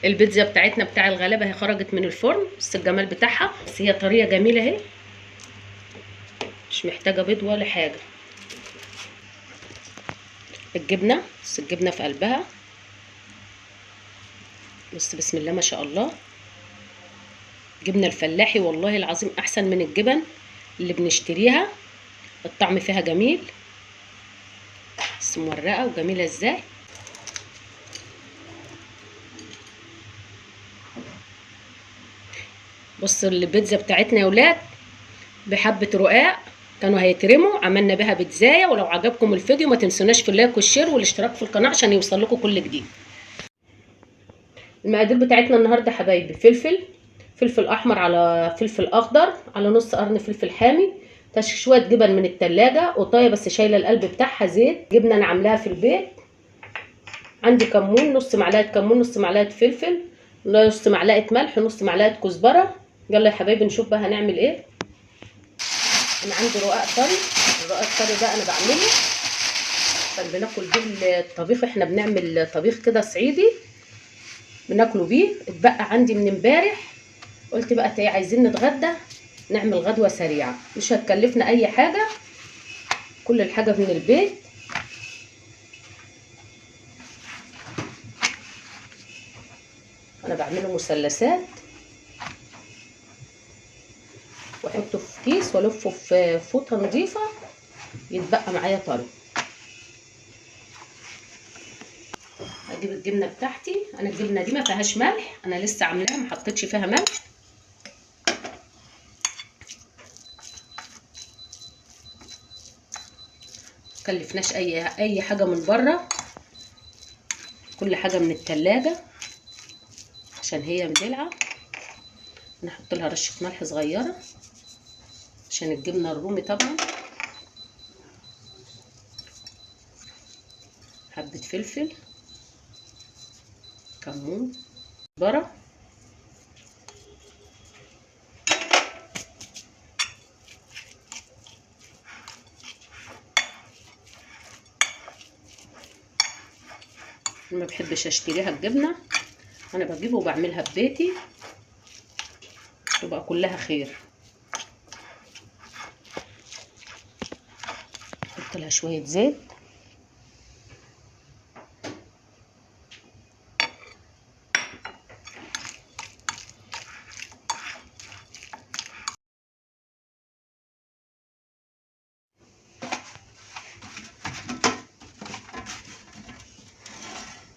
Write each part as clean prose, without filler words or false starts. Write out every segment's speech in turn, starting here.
البيتزا بتاعتنا بتاع الغلابه هي خرجت من الفرن، بس الجمال بتاعها، بس هي طريه جميله اهي، مش محتاجه بيض ولا حاجه. الجبنه، بس الجبنه في قلبها، بس بسم الله ما شاء الله. جبنه الفلاحي والله العظيم احسن من الجبن اللي بنشتريها، الطعم فيها جميل، بس مورقه وجميله ازاي. بصوا البيتزا بتاعتنا يا ولاد بحبه رقاق، كانوا هيترموا، عملنا بها بيتزايه. ولو عجبكم الفيديو ما تنسوناش في اللايك والشير والاشتراك في القناه عشان يوصل لكم كل جديد. المقادير بتاعتنا النهارده حبايبي: فلفل احمر على فلفل اخضر على نص قرن فلفل حامي، شويه جبن من التلاجة، قطايه بس شايله القلب بتاعها، زيت، جبنه انا عاملاها في البيت، عندي كمون، نص معلقه كمون، نص معلقه فلفل، نص معلقه ملح، نص معلقه كزبره. يلا يا حبايبي نشوف بقى هنعمل ايه. انا عندي رقاق طري، الرقاق الطري ده انا بعمله عشان بناكل بيه الطبيخ، احنا بنعمل طبيخ كده صعيدي بناكله بيه، اتبقى عندي من امبارح، قلت بقى ايه عايزين نتغدى، نعمل غدوه سريعه مش هتكلفنا اي حاجه، كل الحاجه من البيت. انا بعمله مثلثات واحطه في كيس والفه في فوطه نظيفه، يتبقى معايا طري. اجيب الجبنه بتاعتي، انا الجبنه دي ما فيهاش ملح، انا لسه عاملاها ما حطيتش فيها ملح. مكلفناش اي حاجه من بره، كل حاجه من التلاجة عشان هي مدلعه. نحط لها رشه ملح صغيره عشان الجبنه الرومي طبعا، حبه فلفل، كمون، كزبره، ما بحبش اشتريها الجبنه، انا بجيبه وبعملها في بيتي تبقى كلها خير. احط لها شويه زيت،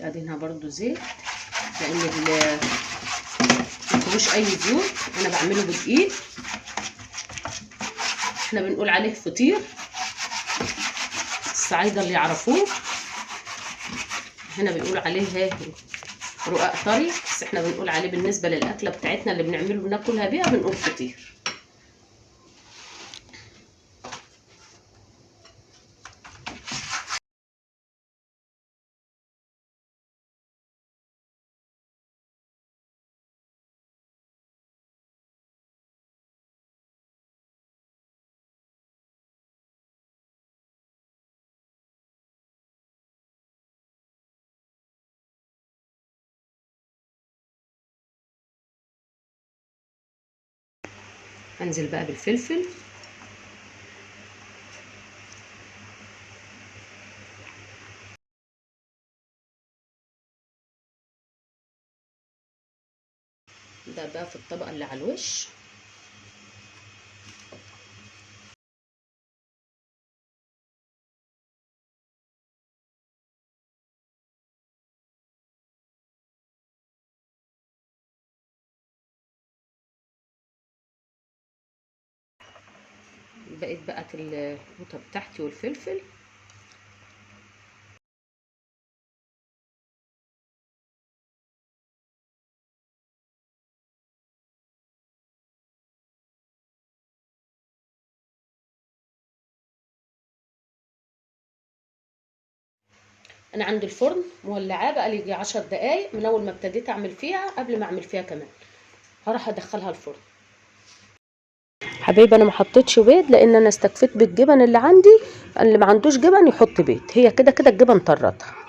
ادهنها برضو زيت لان مفيهوش اي زيوت، انا بعمله بدقيق، احنا بنقول عليه فطير، الصعايده اللي يعرفوه هنا بيقولوا عليه رقاق طري، بس احنا بنقول عليه بالنسبه للاكله بتاعتنا اللي بنعمله بناكلها بيها بنقول فطير. انزل بقى بالفلفل، ده بقى في الطبقه اللي على الوش. بقيت بقى القوطه بتاعتي والفلفل، انا عند الفرن مولعاه بقى لي يجي 10 دقايق من اول ما ابتديت اعمل فيها، قبل ما اعمل فيها كمان هروح ادخلها الفرن. حبايبي انا ما حطيتش بيض لان انا استكفيت بالجبن اللي عندي، اللي ما عندوش جبن يحط بيض، هي كده كده الجبن طرتها.